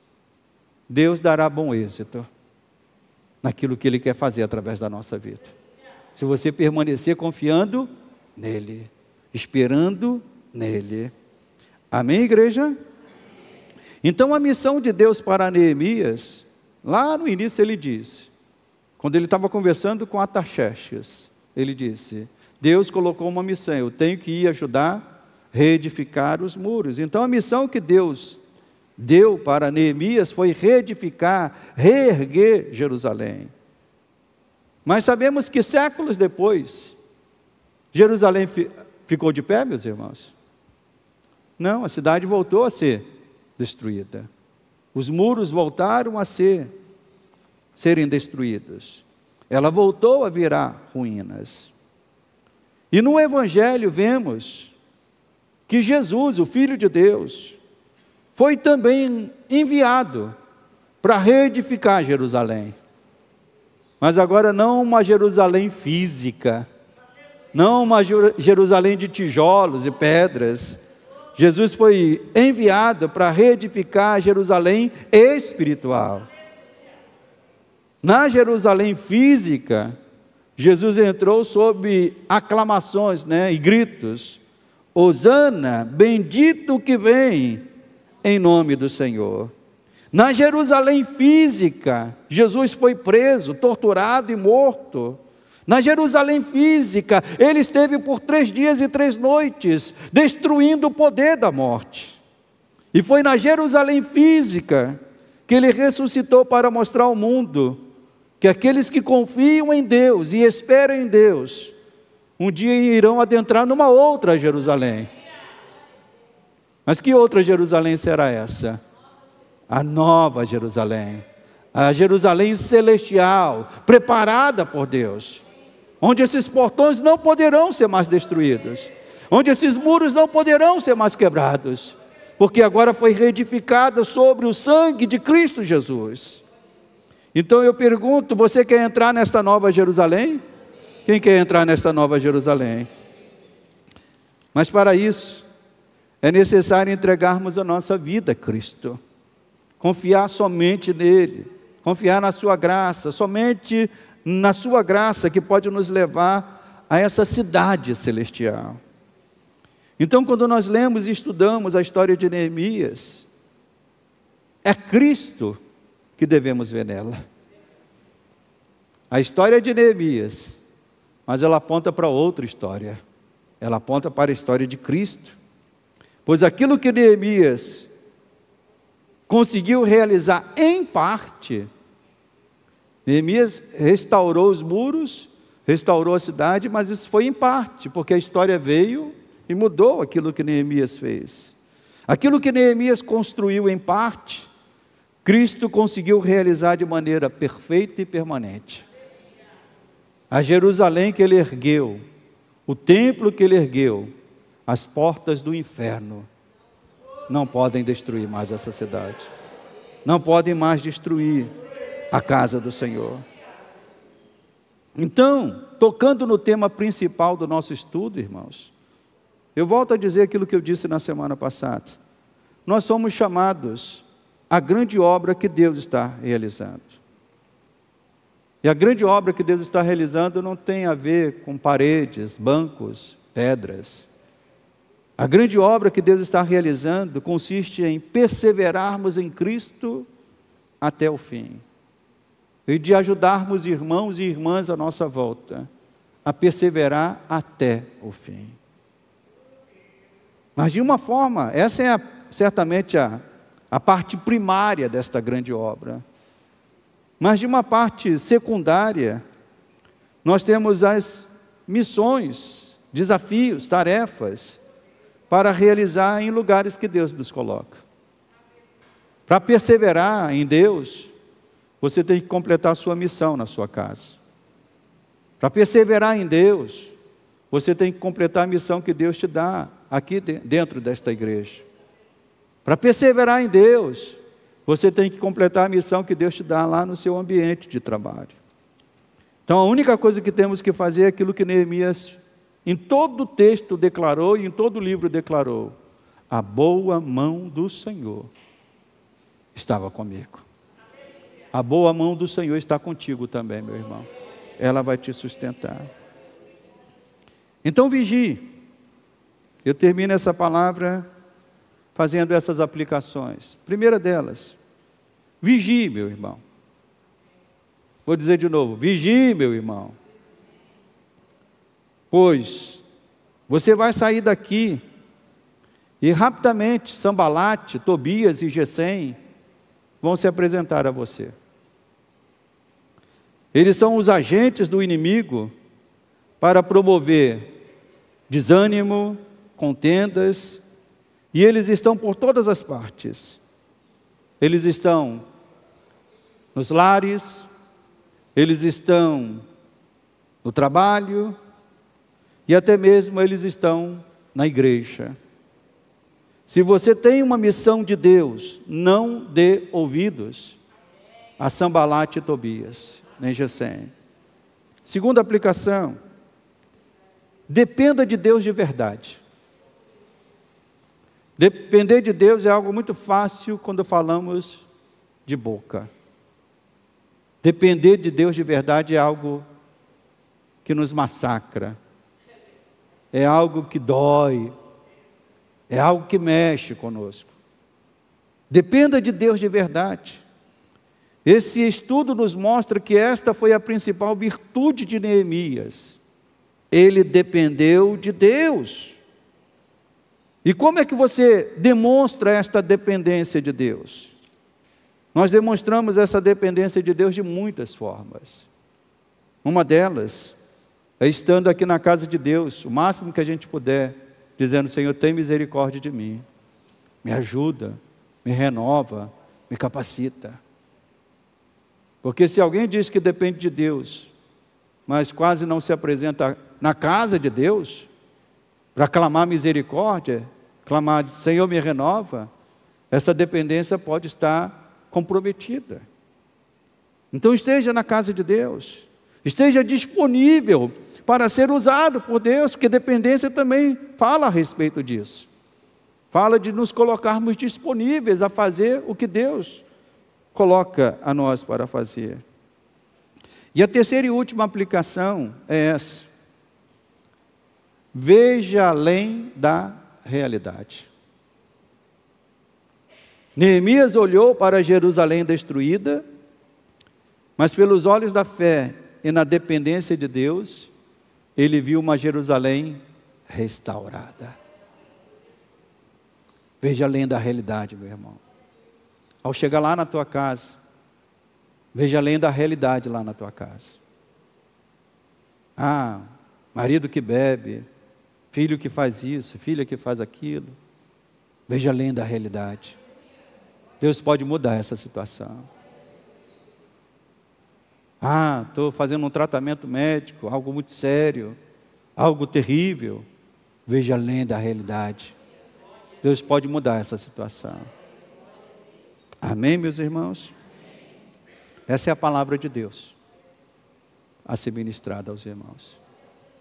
Deus dará bom êxito naquilo que Ele quer fazer através da nossa vida. Se você permanecer confiando nele, esperando nele. Amém, igreja? Então a missão de Deus para Neemias, lá no início ele disse, quando ele estava conversando com Artaxerxes, ele disse: Deus colocou uma missão, eu tenho que ir ajudar a reedificar os muros. Então a missão que Deus deu para Neemias foi reedificar, reerguer Jerusalém. Mas sabemos que séculos depois, Jerusalém ficou de pé, meus irmãos? Não, a cidade voltou a ser destruída. Os muros voltaram a serem destruídos. Ela voltou a virar ruínas. E no Evangelho vemos que Jesus, o Filho de Deus, foi também enviado para reedificar Jerusalém. Mas agora não uma Jerusalém física, não uma Jerusalém de tijolos e pedras. Jesus foi enviado para reedificar Jerusalém espiritual. Na Jerusalém física, Jesus entrou sob aclamações, e gritos: Hosana, bendito o que vem em nome do Senhor. Na Jerusalém física, Jesus foi preso, torturado e morto. Na Jerusalém física, ele esteve por 3 dias e 3 noites, destruindo o poder da morte. E foi na Jerusalém física que ele ressuscitou para mostrar ao mundo que aqueles que confiam em Deus e esperam em Deus, um dia irão adentrar numa outra Jerusalém. Mas que outra Jerusalém será essa? A nova Jerusalém, a Jerusalém celestial, preparada por Deus, onde esses portões não poderão ser mais destruídos, onde esses muros não poderão ser mais quebrados, porque agora foi reedificada sobre o sangue de Cristo Jesus. Então eu pergunto, você quer entrar nesta nova Jerusalém? Quem quer entrar nesta nova Jerusalém? Mas para isso, é necessário entregarmos a nossa vida a Cristo, confiar somente nele, confiar na sua graça, somente na sua graça que pode nos levar a essa cidade celestial. Então, quando nós lemos e estudamos a história de Neemias, é Cristo que devemos ver nela. A história de Neemias, mas ela aponta para outra história. Ela aponta para a história de Cristo. Pois aquilo que Neemias conseguiu realizar em parte, Neemias restaurou os muros, restaurou a cidade, mas isso foi em parte, porque a história veio e mudou aquilo que Neemias fez. Aquilo que Neemias construiu em parte, Cristo conseguiu realizar de maneira perfeita e permanente. A Jerusalém que ele ergueu, o templo que ele ergueu, as portas do inferno não podem destruir mais essa cidade, não podem mais destruir a casa do Senhor. Então, tocando no tema principal do nosso estudo, irmãos, eu volto a dizer aquilo que eu disse na semana passada. Nós somos chamados à grande obra que Deus está realizando. E a grande obra que Deus está realizando não tem a ver com paredes, bancos, pedras. A grande obra que Deus está realizando consiste em perseverarmos em Cristo até o fim. E de ajudarmos irmãos e irmãs à nossa volta a perseverar até o fim. Mas de uma forma, essa é certamente a parte primária desta grande obra. Mas de uma parte secundária, nós temos as missões, desafios, tarefas, para realizar em lugares que Deus nos coloca. Para perseverar em Deus, você tem que completar a sua missão na sua casa. Para perseverar em Deus, você tem que completar a missão que Deus te dá aqui dentro desta igreja. Para perseverar em Deus, você tem que completar a missão que Deus te dá lá no seu ambiente de trabalho. Então a única coisa que temos que fazer é aquilo que Neemias, em todo o texto declarou e em todo o livro declarou: a boa mão do Senhor estava comigo. A boa mão do Senhor está contigo também, meu irmão. Ela vai te sustentar. Então vigie. Eu termino essa palavra fazendo essas aplicações. Primeira delas, vigie, meu irmão. Vou dizer de novo, vigie, meu irmão. Pois você vai sair daqui e rapidamente Sambalate, Tobias e Gesem vão se apresentar a você. Eles são os agentes do inimigo para promover desânimo, contendas, e eles estão por todas as partes. Eles estão nos lares, eles estão no trabalho, e até mesmo eles estão na igreja. Se você tem uma missão de Deus, não dê ouvidos a Sambalate e Tobias, nem Gesem. Segunda aplicação, dependa de Deus de verdade. Depender de Deus é algo muito fácil quando falamos de boca. Depender de Deus de verdade é algo que nos massacra, é algo que dói, é algo que mexe conosco. Dependa de Deus de verdade. Esse estudo nos mostra que esta foi a principal virtude de Neemias. Ele dependeu de Deus. E como é que você demonstra esta dependência de Deus? Nós demonstramos essa dependência de Deus de muitas formas. Uma delas é estando aqui na casa de Deus, o máximo que a gente puder, dizendo: Senhor, tem misericórdia de mim, me ajuda, me renova, me capacita. Porque se alguém diz que depende de Deus, mas quase não se apresenta na casa de Deus, para clamar misericórdia, clamar: Senhor, me renova, essa dependência pode estar comprometida. Então esteja na casa de Deus, esteja disponível para ser usado por Deus, porque dependência também fala a respeito disso. Fala de nos colocarmos disponíveis a fazer o que Deus coloca a nós para fazer. E a terceira e última aplicação é essa: veja além da realidade. Neemias olhou para Jerusalém destruída, mas pelos olhos da fé e na dependência de Deus, ele viu uma Jerusalém restaurada. Veja além da realidade, meu irmão. Ao chegar lá na tua casa, veja além da realidade lá na tua casa. Ah, marido que bebe, filho que faz isso, filha que faz aquilo. Veja além da realidade. Deus pode mudar essa situação. Ah, estou fazendo um tratamento médico, algo muito sério, algo terrível. Veja além da realidade. Deus pode mudar essa situação. Amém, meus irmãos? Essa é a palavra de Deus a ser ministrada aos irmãos.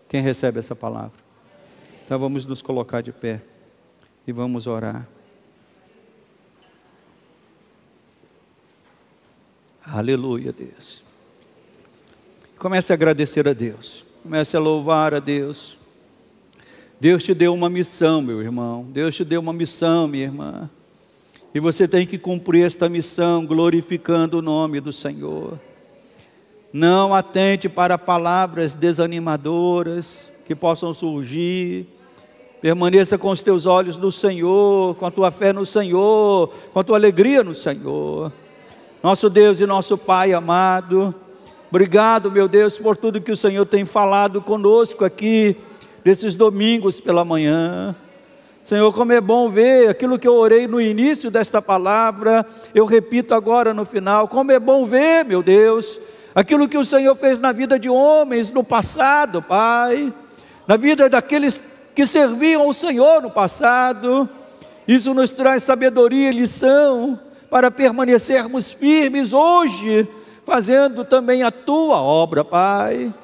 Quem recebe essa palavra? Então vamos nos colocar de pé e vamos orar. Aleluia, Deus. Comece a agradecer a Deus. Comece a louvar a Deus. Deus te deu uma missão, meu irmão. Deus te deu uma missão, minha irmã. E você tem que cumprir esta missão glorificando o nome do Senhor. Não atente para palavras desanimadoras que possam surgir. Permaneça com os teus olhos no Senhor, com a tua fé no Senhor, com a tua alegria no Senhor. Nosso Deus e nosso Pai amado, obrigado, meu Deus, por tudo que o Senhor tem falado conosco aqui, desses domingos pela manhã. Senhor, como é bom ver aquilo que eu orei no início desta palavra, eu repito agora no final. Como é bom ver, meu Deus, aquilo que o Senhor fez na vida de homens no passado, Pai, na vida daqueles que serviam ao Senhor no passado. Isso nos traz sabedoria e lição para permanecermos firmes hoje, fazendo também a tua obra, Pai.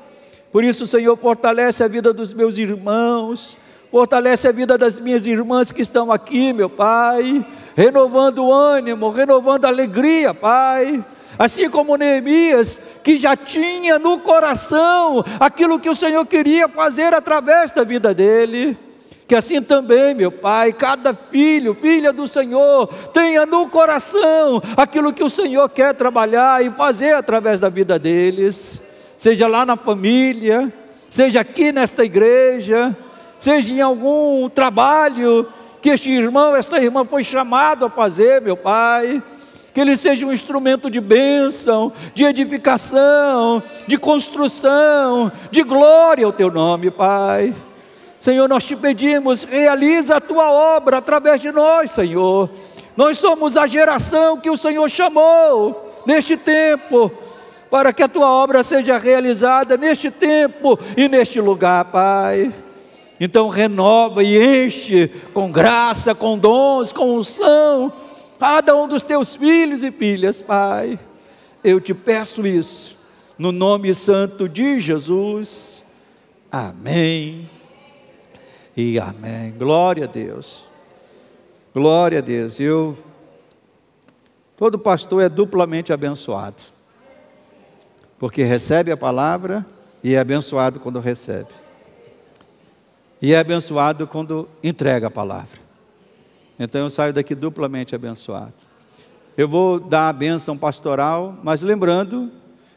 Por isso, Senhor, fortalece a vida dos meus irmãos, fortalece a vida das minhas irmãs que estão aqui, meu Pai, renovando o ânimo, renovando a alegria, Pai. Assim como Neemias, que já tinha no coração aquilo que o Senhor queria fazer através da vida dele. Que assim também, meu Pai, cada filho, filha do Senhor, tenha no coração aquilo que o Senhor quer trabalhar e fazer através da vida deles. Seja lá na família, seja aqui nesta igreja, seja em algum trabalho que este irmão, esta irmã foi chamado a fazer, meu Pai. Que ele seja um instrumento de bênção, de edificação, de construção, de glória ao teu nome, Pai. Senhor, nós te pedimos, realiza a tua obra através de nós, Senhor. Nós somos a geração que o Senhor chamou neste tempo, para que a tua obra seja realizada neste tempo e neste lugar, Pai. Então renova e enche com graça, com dons, com unção, cada um dos teus filhos e filhas, Pai. Eu te peço isso, no nome santo de Jesus. Amém. E amém. Glória a Deus. Glória a Deus. Todo pastor é duplamente abençoado. porque recebe a palavra e é abençoado quando recebe. E é abençoado quando entrega a palavra. Então eu saio daqui duplamente abençoado. Eu vou dar a bênção pastoral, mas lembrando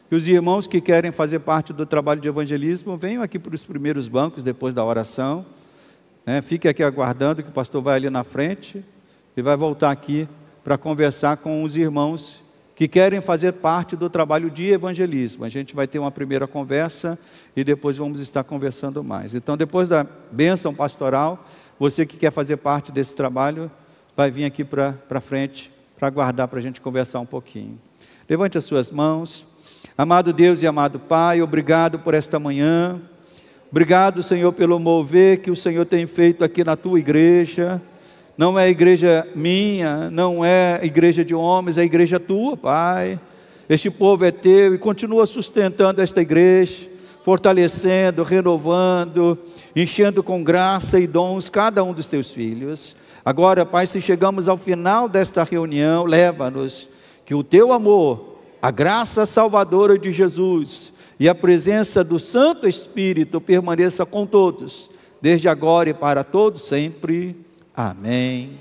que os irmãos que querem fazer parte do trabalho de evangelismo, venham aqui para os primeiros bancos depois da oração. Fique aqui aguardando que o pastor vai ali na frente e vai voltar aqui para conversar com os irmãos que querem fazer parte do trabalho de evangelismo. A gente vai ter uma primeira conversa e depois vamos estar conversando mais. Então, depois da bênção pastoral, você que quer fazer parte desse trabalho, vai vir aqui para frente para aguardar para a gente conversar um pouquinho. Levante as suas mãos. Amado Deus e amado Pai, obrigado por esta manhã. Obrigado, Senhor, pelo mover que o Senhor tem feito aqui na Tua igreja. Não é a igreja minha, não é a igreja de homens, é a igreja Tua, Pai. Este povo é Teu e continua sustentando esta igreja, fortalecendo, renovando, enchendo com graça e dons cada um dos Teus filhos. Agora, Pai, se chegamos ao final desta reunião, leva-nos, que o Teu amor, a graça salvadora de Jesus e a presença do Santo Espírito permaneça com todos, desde agora e para todos sempre. Amém.